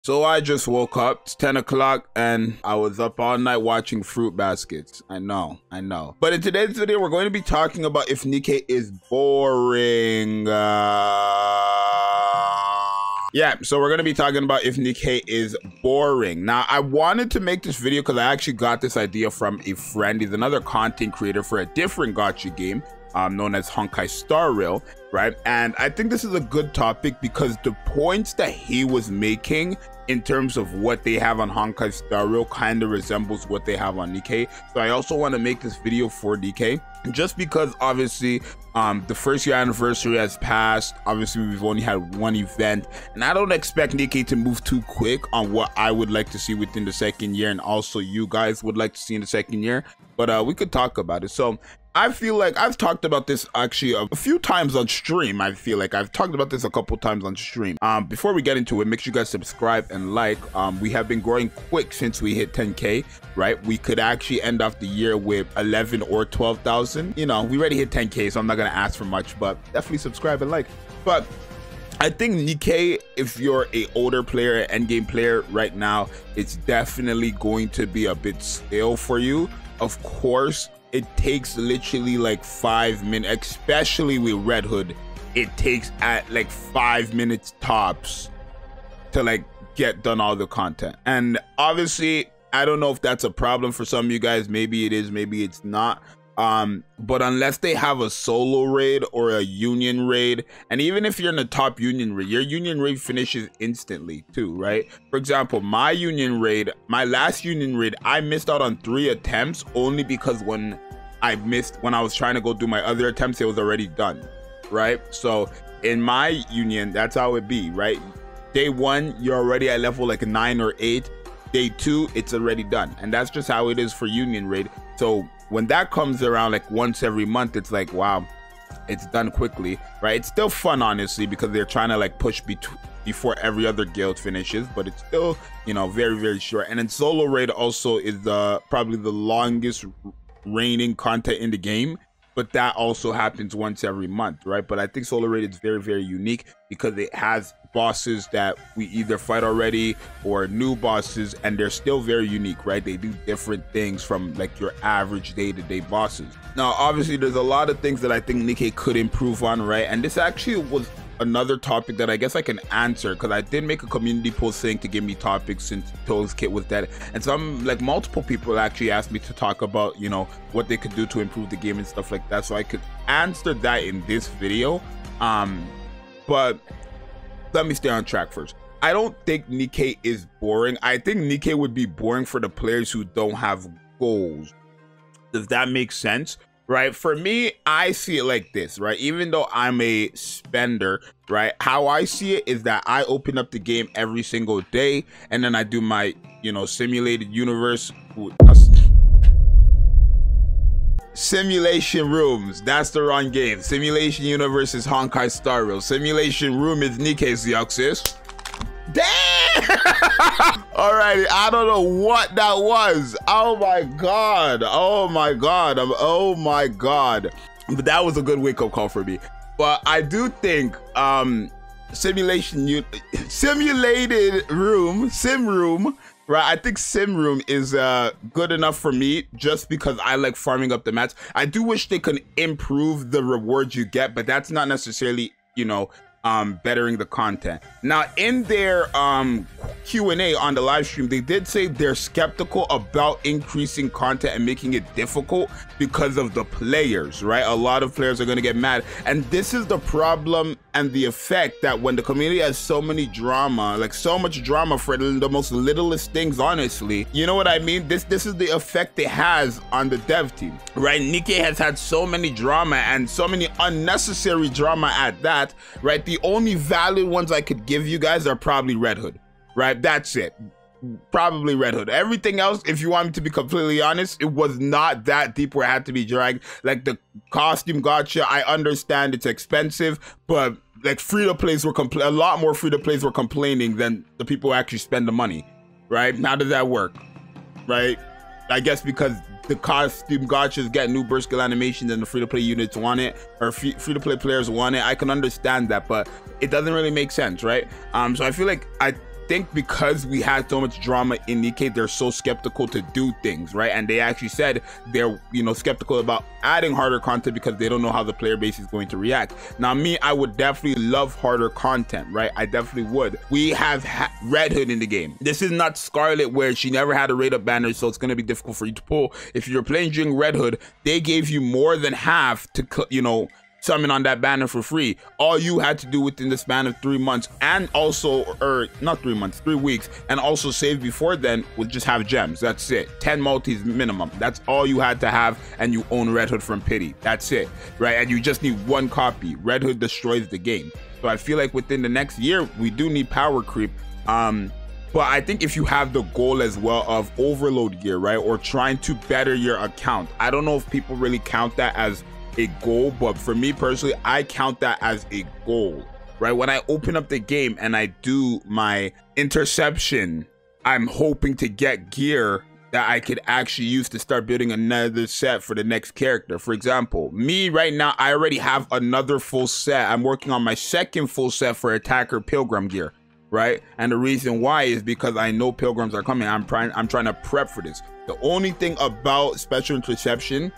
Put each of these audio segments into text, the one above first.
So I just woke up, it's 10 o'clock, and I was up all night watching Fruit Baskets. I know. But in today's video, we're going to be talking about if Nikke is boring. Yeah, so we're going to be talking about if Nikke is boring. Now, I wanted to make this video because I actually got this idea from a friend. He's another content creator for a different gacha game known as Honkai Star Rail, right? And I think this is a good topic because the points that he was making in terms of what they have on Honkai Star Rail kind of resembles what they have on Nikke. So I also want to make this video for Nikke just because obviously the first year anniversary has passed. Obviously we've only had one event, and I don't expect Nikke to move too quick on what I would like to see within the second year, and also you guys would like to see in the second year. But we could talk about it. So I feel like I've talked about this actually a few times on stream. I feel like I've talked about this a couple times on stream. Before we get into it, make sure you guys subscribe and like. We have been growing quick since we hit 10K, right? We could actually end off the year with 11 or 12,000. You know, we already hit 10K, so I'm not gonna ask for much, but definitely subscribe and like. But I think Nikke, if you're a older player, endgame player right now, it's definitely going to be a bit stale for you. Of course, it takes literally like 5 minutes, especially with Red Hood. It takes at like 5 minutes tops to like get done all the content. And obviously, I don't know if that's a problem for some of you guys. Maybe it is, maybe it's not. But unless they have a solo raid or a union raid, and even if you're in the top union raid, your union raid finishes instantly too, right? For example, my last union raid, I missed out on 3 attempts only because when I was trying to go do my other attempts, it was already done, right? So in my union, that's how it be, right? Day 1, you're already at level like 9 or 8. Day 2, it's already done. And that's just how it is for union raid. So when that comes around like once every month, it's like, wow, it's done quickly, right? It's still fun, honestly, because they're trying to like push before every other guild finishes, but it's still, you know, very, very short. And then solo raid also is probably the longest reigning content in the game, but that also happens once every month, right? But I think solo raid is very, very unique because it has bosses that we either fight already or new bosses, and they're still very unique, right? They do different things from like your average day-to-day bosses. Now obviously there's a lot of things that I think Nikke could improve on, right? And this actually was another topic that I guess I can answer because I did make a community post saying to give me topics since Toes Kit was dead, and some like multiple people actually asked me to talk about, you know, what they could do to improve the game and stuff like that, so I could answer that in this video. But let me stay on track first. I don't think Nikke is boring. I think Nikke would be boring for the players who don't have goals. Does that make sense? Right? For me, I see it like this, right? Even though I'm a spender, right? How I see it is that I open up the game every single day, and then I do my, you know, simulated universe. Simulation rooms, that's the wrong game. Simulation universe is Honkai Star Rail. Simulation room is Nikke's Yoxis. Damn! Alrighty, I don't know what that was. Oh my god. Oh my god. Oh my god. But that was a good wake-up call for me. But I do think simulated room, sim room, right? I think sim room is good enough for me just because I like farming up the mats. I do wish they could improve the rewards you get, but that's not necessarily, you know, bettering the content. Now in their Q&A on the live stream, they did say they're skeptical about increasing content and making it difficult because of the players, right? A lot of players are going to get mad, and this is the problem and the effect that when the community has so many drama, like so much drama for the most littlest things, honestly, you know what I mean? This is the effect it has on the dev team, right? Nikke has had so many drama and so many unnecessary drama at that, right? The only valid ones I could give you guys are probably Red Hood, right? That's it. Probably Red Hood. Everything else, if you want me to be completely honest, it was not that deep where it had to be dragged. Like the costume gacha, I understand it's expensive, but like free-to-plays were a lot more free-to-plays were complaining than the people who actually spend the money, right? How does that work, right? I guess because the costume gachas get new burst skill animations and the free-to-play units want it, or free-to-play players want it. I can understand that, but it doesn't really make sense, right? So I feel like think because we had so much drama in Nikke, they're so skeptical to do things, right? And they actually said they're, you know, skeptical about adding harder content because they don't know how the player base is going to react. Now, me, I would definitely love harder content, right? I definitely would. We have Red Hood in the game. This is not Scarlet where she never had a rate up banner, so it's going to be difficult for you to pull. If you're playing during Red Hood, they gave you more than half to, you know, summon on that banner for free. All you had to do within the span of 3 months, and also, or not 3 months, 3 weeks, and also save before then, would just have gems. That's it. 10 multis minimum. That's all you had to have, and you own Red Hood from Pity. That's it, right? And you just need 1 copy. Red Hood destroys the game. So I feel like within the next year, we do need power creep. But I think if you have the goal as well of overload gear, right, or trying to better your account, I don't know if people really count that as a goal, but for me personally, I count that as a goal, right? When I open up the game and I do my interception, I'm hoping to get gear that I could actually use to start building another set for the next character. For example, me right now, I already have another full set. I'm working on my second full set for attacker pilgrim gear, right? And the reason why is because I know pilgrims are coming. I'm trying to prep for this. The only thing about special interception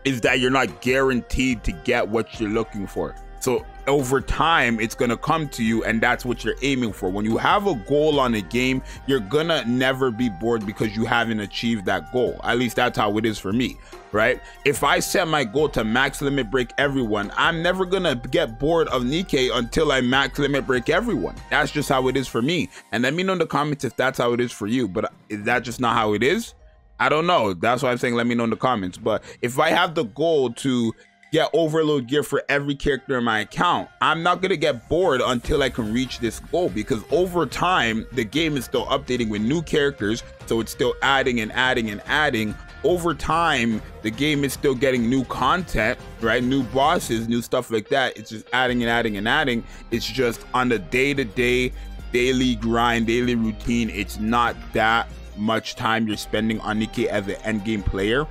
is that you're not guaranteed to get what you're looking for. So over time, it's gonna come to you, and that's what you're aiming for. When you have a goal on a game, you're gonna never be bored because you haven't achieved that goal. At least that's how it is for me, right? If I set my goal to max limit break everyone, I'm never gonna get bored of Nikke until I max limit break everyone. That's just how it is for me. And let me know in the comments if that's how it is for you. But is that just not how it is? I don't know. That's why I'm saying let me know in the comments. But if I have the goal to get overload gear for every character in my account, I'm not going to get bored until I can reach this goal, because over time, the game is still updating with new characters. So it's still adding and adding and adding. Over time, the game is still getting new content, right? New bosses, new stuff like that. It's just adding and adding and adding. It's just on the day-to-day, daily grind, daily routine. It's not that much time you're spending on Nikke as an endgame player,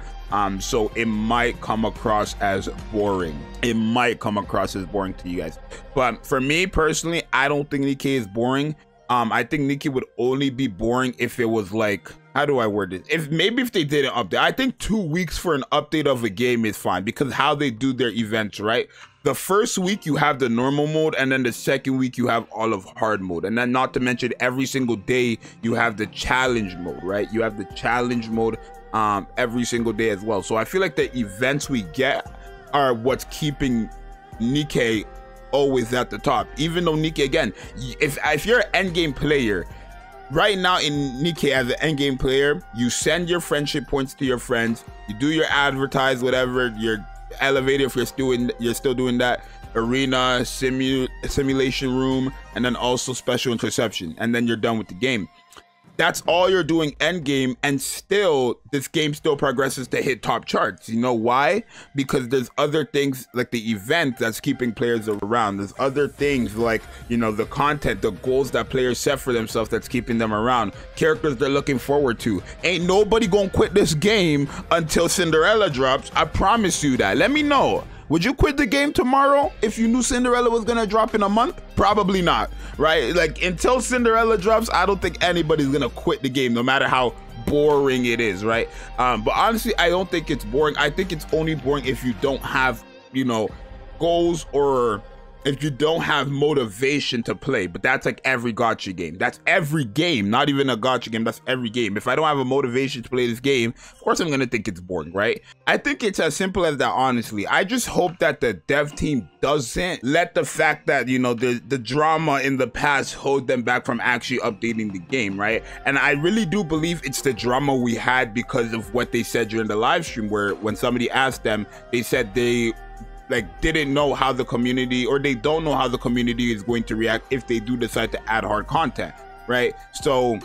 so it might come across as boring. It might come across as boring to you guys, but for me personally, I don't think Nikke is boring. I think Nikke would only be boring if it was like, how do I word it? If they did an update. I think 2 weeks for an update of a game is fine, because how they do their events, right? The first week you have the normal mode, and then the second week you have all of hard mode, and then not to mention every single day you have the challenge mode, right? You have the challenge mode every single day as well. So I feel like the events we get are what's keeping Nikke always at the top. Even though Nikke, again, if you're an endgame player right now in Nikke, as an endgame player, you send your friendship points to your friends, you do your advertise, whatever, your elevator if you're still doing that, arena, simulation room, and then also special interception, and then you're done with the game. That's all you're doing end game, and still this game still progresses to hit top charts. You know why? Because there's other things like the event that's keeping players around. There's other things like, you know, the content, the goals that players set for themselves that's keeping them around, characters they're looking forward to. Ain't nobody gonna quit this game until Cinderella drops. I promise you that. Let me know. Would you quit the game tomorrow if you knew Cinderella was gonna drop in a month? Probably not, right? Like, until Cinderella drops, I don't think anybody's gonna quit the game, no matter how boring it is, right? But honestly, I don't think it's boring. I think it's only boring if you don't have, you know, goals, or if you don't have motivation to play. But that's like every gacha game. That's every game, not even a gacha game. That's every game. If I don't have a motivation to play this game, of course I'm gonna think it's boring, right? I think it's as simple as that, honestly. I just hope that the dev team doesn't let the fact that, you know, the drama in the past hold them back from actually updating the game, right? And I really do believe it's the drama we had because of what they said during the live stream, where when somebody asked them, they said they didn't know how the community, or they don't know how the community is going to react if they do decide to add hard content, right? So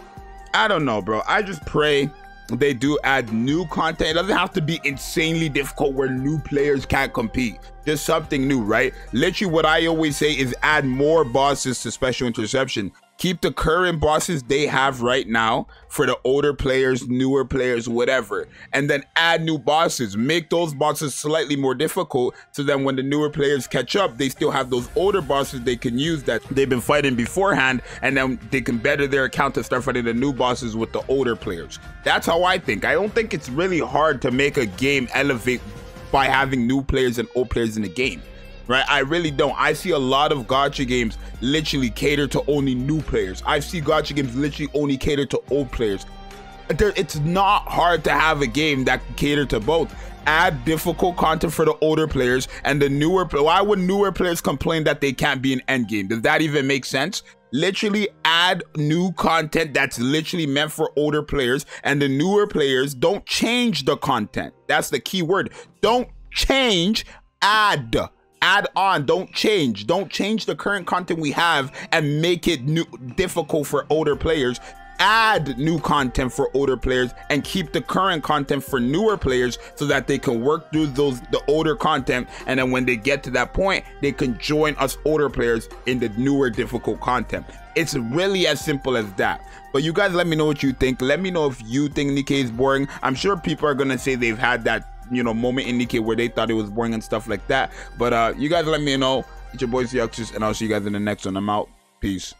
I don't know, bro. I just pray they do add new content. It doesn't have to be insanely difficult where new players can't compete. Just something new, right? Literally what I always say is add more bosses to special interception. keep the current bosses they have right now for the older players, newer players, whatever, and then add new bosses. Make those bosses slightly more difficult, so then when the newer players catch up, they still have those older bosses they can use that they've been fighting beforehand, and then they can better their account to start fighting the new bosses with the older players. That's how I think. I don't think it's really hard to make a game elevate by having new players and old players in the game. Right? I really don't. I see a lot of gacha games literally cater to only new players. I see gacha games literally only cater to old players. It's not hard to have a game that can cater to both. Add difficult content for the older players and the newer. Why would newer players complain that they can't be an end game? Does that even make sense? Literally add new content that's literally meant for older players, and the newer players don't change the content. That's the key word. Don't change, add on. Don't change the current content we have and make it difficult for older players. Add new content for older players and keep the current content for newer players, so that they can work through the older content, and then when they get to that point, they can join us older players in the newer difficult content. It's really as simple as that. But you guys let me know what you think. Let me know if you think Nikke is boring. I'm sure people are gonna say they've had that, you know, moment in Nikke where they thought it was boring and stuff like that. But you guys let me know. It's your boy Seoxys, and I'll see you guys in the next one. I'm out. Peace.